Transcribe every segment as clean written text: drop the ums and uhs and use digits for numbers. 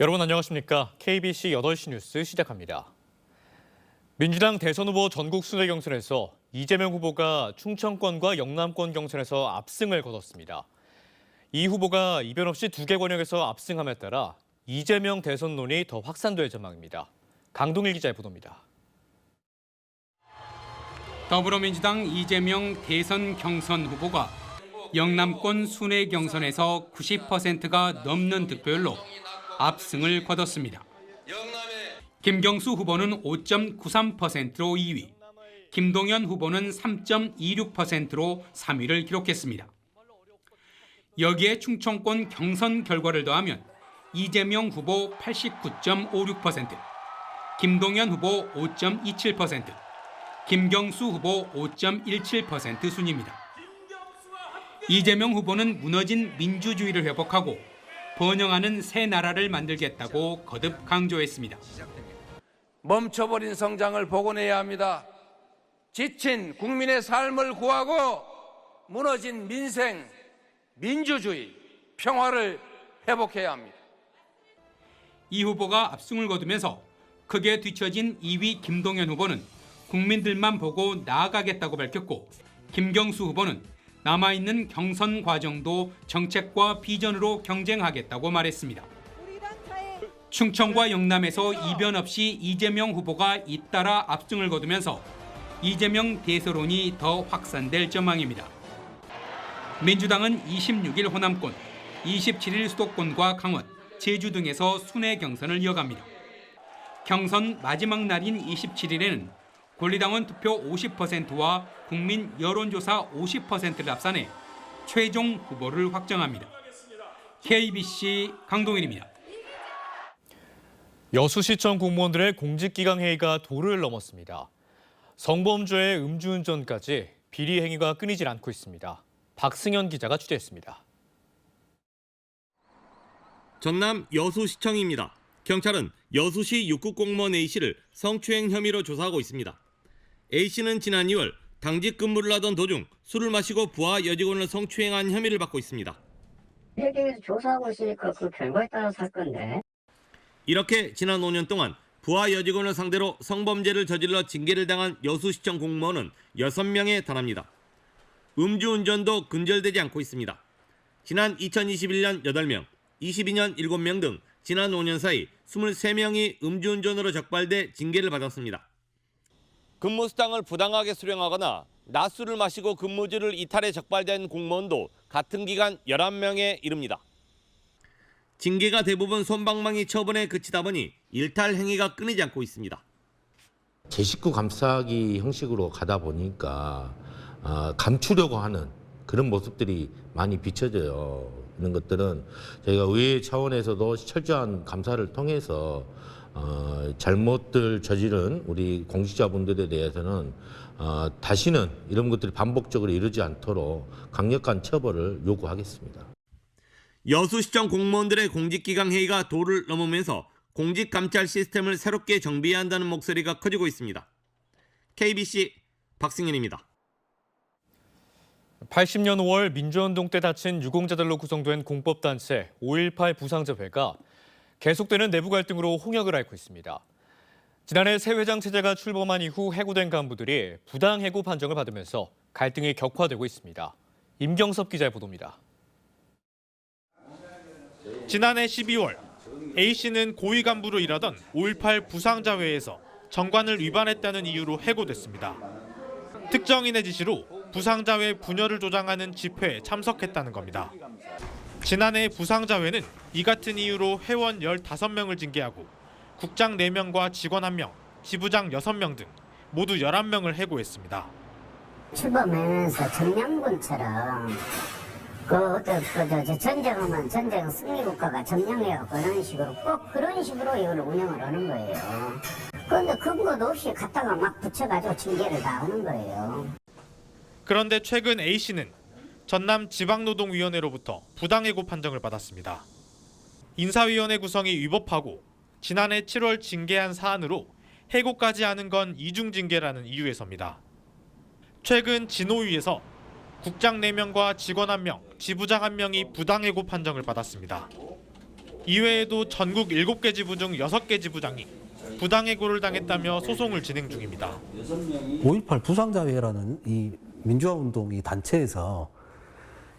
여러분 안녕하십니까? KBC 8시 뉴스 시작합니다. 민주당 대선 후보 전국 순회 경선에서 이재명 후보가 충청권과 영남권 경선에서 압승을 거뒀습니다. 이 후보가 이변 없이 2개 권역에서 압승함에 따라 이재명 대선론이 더 확산될 전망입니다. 강동일 기자의 보도입니다. 더불어민주당 이재명 대선 경선 후보가 영남권 순회 경선에서 90%가 넘는 득표율로 압승을 거뒀습니다. 김경수 후보는 5.93%로 2위, 김동연 후보는 3.26%로 3위를 기록했습니다. 여기에 충청권 경선 결과를 더하면 이재명 후보 89.56%, 김동연 후보 5.27%, 김경수 후보 5.17% 순입니다. 이재명 후보는 무너진 민주주의를 회복하고 번영하는 새 나라를 만들겠다고 거듭 강조했습니다. 멈춰버린 성장을 복원해야 합니다. 지친 국민의 삶을 구하고 무너진 민생, 민주주의, 평화를 회복해야 합니다. 이 후보가 압승을 거두면서 크게 뒤처진 2위 김동연 후보는 국민들만 보고 나아가겠다고 밝혔고, 김경수 후보는 남아있는 경선 과정도 정책과 비전으로 경쟁하겠다고 말했습니다. 충청과 영남에서 이변 없이 이재명 후보가 잇따라 압승을 거두면서 이재명 대선론이 더 확산될 전망입니다. 민주당은 26일 호남권, 27일 수도권과 강원, 제주 등에서 순회 경선을 이어갑니다. 경선 마지막 날인 27일에는 권리당원 투표 50%와 국민 여론조사 50%를 합산해 최종 후보를 확정합니다. KBC 강동일입니다. 여수시청 공무원들의 공직기강 회의가 도를 넘었습니다. 성범죄의 음주운전까지 비리 행위가 끊이질 않고 있습니다. 박승현 기자가 취재했습니다. 전남 여수시청입니다. 경찰은 여수시 6급 공무원 A씨를 성추행 혐의로 조사하고 있습니다. A씨는 지난 2월 당직 근무를 하던 도중 술을 마시고 부하 여직원을 성추행한 혐의를 받고 있습니다. 회계에서 조사하고 있으니까 그 결과에 따라서 할 건데. 이렇게 지난 5년 동안 부하 여직원을 상대로 성범죄를 저질러 징계를 당한 여수시청 공무원은 6명에 달합니다. 음주운전도 근절되지 않고 있습니다. 지난 2021년 8명, 22년 7명 등 지난 5년 사이 23명이 음주운전으로 적발돼 징계를 받았습니다. 근무 수당을 부당하게 수령하거나 낮술을 마시고 근무지를 이탈해 적발된 공무원도 같은 기간 11명에 이릅니다. 징계가 대부분 솜방망이 처분에 그치다 보니 일탈 행위가 끊이지 않고 있습니다. 제 식구 감싸기 형식으로 가다 보니까 감추려고 하는 그런 모습들이 많이 비춰져요. 이런 것들은 저희가 의회 차원에서도 철저한 감사를 통해서 잘못들 저지른 우리 공직자분들에 대해서는 다시는 이런 것들이 반복적으로 이루지 않도록 강력한 처벌을 요구하겠습니다. 여수시청 공무원들의 공직기강 회의가 도를 넘으면서 공직감찰 시스템을 새롭게 정비해야 한다는 목소리가 커지고 있습니다. KBC 박승현입니다. 80년 5월 민주운동 때 다친 유공자들로 구성된 공법단체 5.18 부상자회가 계속되는 내부 갈등으로 홍역을 앓고 있습니다. 지난해 새 회장 체제가 출범한 이후 해고된 간부들이 부당 해고 판정을 받으면서 갈등이 격화되고 있습니다. 임경섭 기자의 보도입니다. 지난해 12월 A씨는 고위 간부로 일하던 5.18 부상자회에서 정관을 위반했다는 이유로 해고됐습니다. 특정인의 지시로 부상자회 분열을 조장하는 집회에 참석했다는 겁니다. 지난해 부상자회는 이 같은 이유로 회원 15명을 징계하고 국장 4명과 직원 1명, 지부장 6명 등 모두 11명을 해고했습니다. 출범하면서 점령군처럼 전쟁하면 전쟁 승리국가가 점령해갖고 이런 식으로 꼭 그런 식으로 이걸 운영을 하는 거예요. 그런데 근거도 없이 갖다가 막 붙여가지고 징계를 다 하는 거예요. 그런데 최근 A씨는 전남 지방노동위원회로부터 부당해고 판정을 받았습니다. 인사위원회 구성이 위법하고 지난해 7월 징계한 사안으로 해고까지 하는 건 이중징계라는 이유에서입니다. 최근 진호위에서 국장 4명과 직원 1명, 지부장 1명이 부당해고 판정을 받았습니다. 이외에도 전국 7개 지부 중 6개 지부장이 부당해고를 당했다며 소송을 진행 중입니다. 5.18 부상자회라는 이 민주화운동 이 단체에서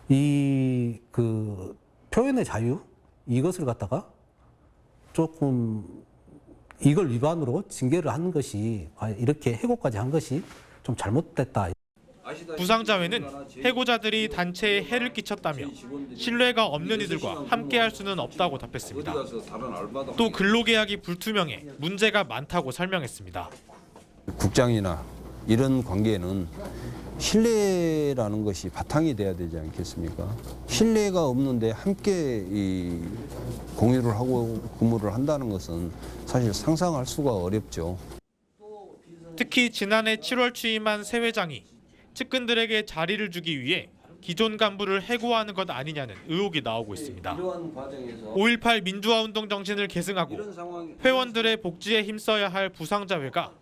이 그 표현의 자유 이것을 갖다가 조금 이걸 위반으로 징계를 한 것이 이렇게 해고까지 한 것이 좀 잘못됐다. 부상자회는 해고자들이 단체에 해를 끼쳤다며 신뢰가 없는 이들과 함께할 수는 없다고 답했습니다. 또 근로계약이 불투명해 문제가 많다고 설명했습니다. 국장이나 이런 관계는 신뢰라는 것이 바탕이 돼야 되지 않겠습니까? 신뢰가 없는데 함께 이 공유를 하고 근무를 한다는 것은 사실 상상할 수가 어렵죠. 특히 지난해 7월 취임한 새 회장이 측근들에게 자리를 주기 위해 기존 간부를 해고하는 것 아니냐는 의혹이 나오고 있습니다. 5.18 민주화운동 정신을 계승하고 회원들의 복지에 힘써야 할 부상자회가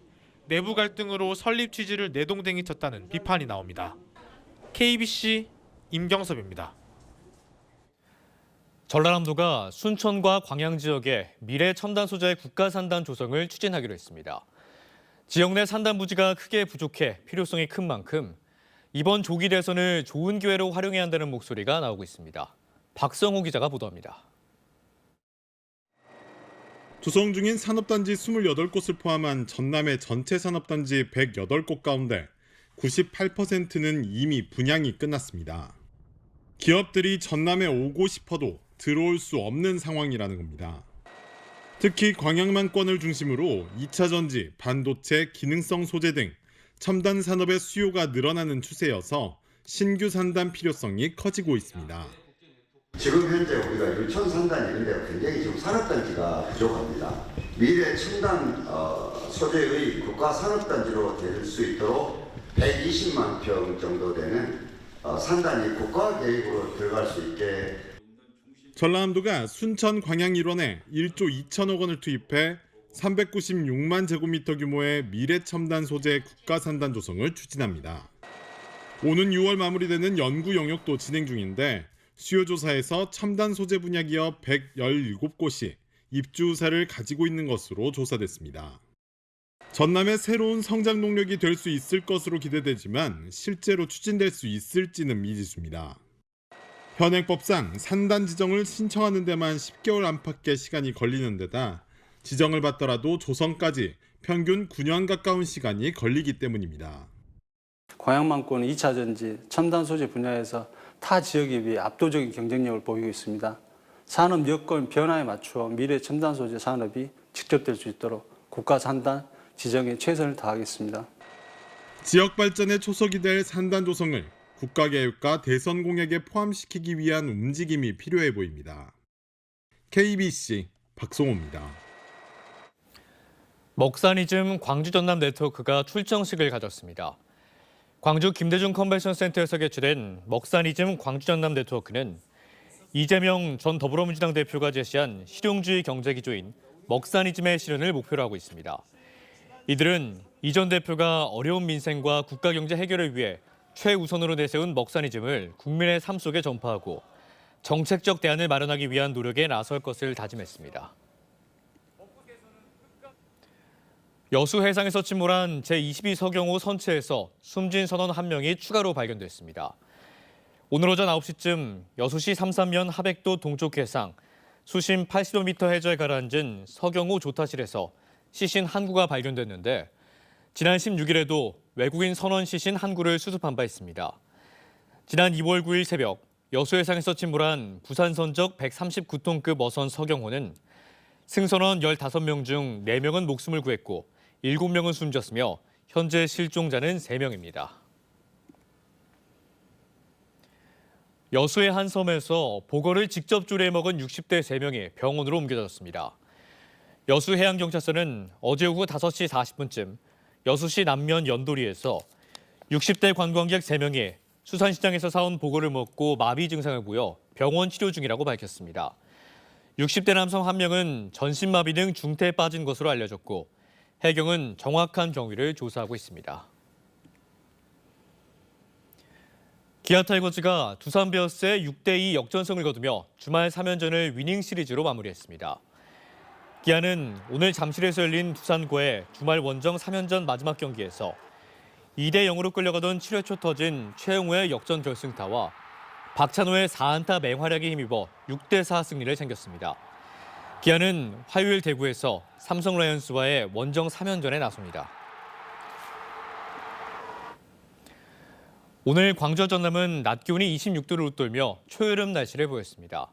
내부 갈등으로 설립 취지를 내동댕이 쳤다는 비판이 나옵니다. KBC 임경섭입니다. 전라남도가 순천과 광양 지역에 미래 첨단 소재 국가 산단 조성을 추진하기로 했습니다. 지역 내 산단 부지가 크게 부족해 필요성이 큰 만큼 이번 조기 대선을 좋은 기회로 활용해야 한다는 목소리가 나오고 있습니다. 박성호 기자가 보도합니다. 조성 중인 산업단지 28곳을 포함한 전남의 전체 산업단지 108곳 가운데 98%는 이미 분양이 끝났습니다. 기업들이 전남에 오고 싶어도 들어올 수 없는 상황이라는 겁니다. 특히 광양만권을 중심으로 2차 전지, 반도체, 기능성 소재 등 첨단 산업의 수요가 늘어나는 추세여서 신규 산단 필요성이 커지고 있습니다. 지금 현재 우리가 유천 산단 이런 데 굉장히 지금 산업단지가 부족합니다. 미래 첨단 소재의 국가 산업단지로 될 수 있도록 120만 평 정도 되는 산단이 국가 계획으로 들어갈 수 있게. 전라남도가 순천 광양 일원에 1조 2천억 원을 투입해 396만 제곱미터 규모의 미래 첨단 소재 국가 산단 조성을 추진합니다. 오는 6월 마무리되는 연구 영역도 진행 중인데 수요조사에서 첨단 소재 분야 기업 117곳이 입주 의사를 가지고 있는 것으로 조사됐습니다. 전남의 새로운 성장 동력이 될 수 있을 것으로 기대되지만 실제로 추진될 수 있을지는 미지수입니다. 현행법상 산단 지정을 신청하는 데만 10개월 안팎의 시간이 걸리는 데다 지정을 받더라도 조성까지 평균 9년 가까운 시간이 걸리기 때문입니다. 광양만권은 2차 전지, 첨단 소재 분야에서 타 지역에 비해 압도적인 경쟁력을 보이고 있습니다. 산업 여건 변화에 맞추어 미래 첨단 소재 산업이 직접될 수 있도록 국가 산단 지정에 최선을 다하겠습니다. 지역 발전의 초석이 될 산단 조성을 국가계획과 대선 공약에 포함시키기 위한 움직임이 필요해 보입니다. KBC 박송호입니다. 먹사니즘 광주 전남 네트워크가 출정식을 가졌습니다. 광주 김대중 컨벤션 센터에서 개최된 먹사니즘 광주 전남 네트워크는 이재명 전 더불어민주당 대표가 제시한 실용주의 경제 기조인 먹사니즘의 실현을 목표로 하고 있습니다. 이들은 이 전 대표가 어려운 민생과 국가 경제 해결을 위해 최우선으로 내세운 먹사니즘을 국민의 삶 속에 전파하고 정책적 대안을 마련하기 위한 노력에 나설 것을 다짐했습니다. 여수 해상에서 침몰한 제22서경호 선체에서 숨진 선원 1명이 추가로 발견됐습니다. 오늘 오전 9시쯤 여수시 삼산면 하백도 동쪽 해상 수심 80여 해저에 가라앉은 서경호 조타실에서 시신 한 구가 발견됐는데 지난 16일에도 외국인 선원 시신 한 구를 수습한 바 있습니다. 지난 2월 9일 새벽 여수 해상에서 침몰한 부산 선적 139톤급 어선 서경호는 승선원 15명 중 4명은 목숨을 구했고 7명은 숨졌으며 현재 실종자는 3명입니다. 여수의 한 섬에서 보거를 직접 조리해 먹은 60대 3명이 병원으로 옮겨졌습니다. 여수해양경찰서는 어제 오후 5시 40분쯤 여수시 남면 연도리에서 60대 관광객 3명이 수산시장에서 사온 보거를 먹고 마비 증상을 보여 병원 치료 중이라고 밝혔습니다. 60대 남성 1명은 전신마비 등 중태에 빠진 것으로 알려졌고 해경은 정확한 경위를 조사하고 있습니다. 기아 타이거즈가 두산 베어스의 6대2 역전승을 거두며 주말 3연전을 위닝 시리즈로 마무리했습니다. 기아는 오늘 잠실에서 열린 두산과의 주말 원정 3연전 마지막 경기에서 2대 0으로 끌려가던 7회 초 터진 최영우의 역전 결승타와 박찬호의 4안타 맹활약에 힘입어 6대 4 승리를 챙겼습니다. 기아는 화요일 대구에서 삼성 라이온스와의 원정 3연전에 나섭니다. 오늘 광주 전남은 낮 기온이 26도를 웃돌며 초여름 날씨를 보였습니다.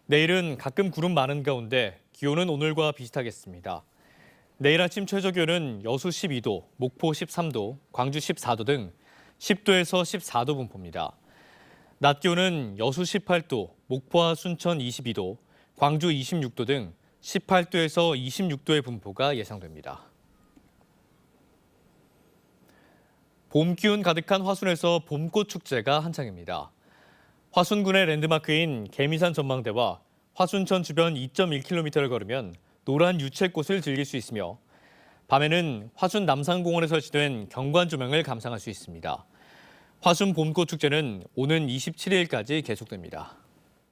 내일은 가끔 구름 많은 가운데 기온은 오늘과 비슷하겠습니다. 내일 아침 최저 기온은 여수 12도, 목포 13도, 광주 14도 등 10도에서 14도 분포입니다. 낮 기온은 여수 18도, 목포와 순천 22도, 광주 26도 등 18도에서 26도의 분포가 예상됩니다. 봄 기운 가득한 화순에서 봄꽃 축제가 한창입니다. 화순군의 랜드마크인 개미산 전망대와 화순천 주변 2.1km를 걸으면 노란 유채꽃을 즐길 수 있으며 밤에는 화순 남산공원에 설치된 경관 조명을 감상할 수 있습니다. 화순 봄꽃 축제는 오는 27일까지 계속됩니다.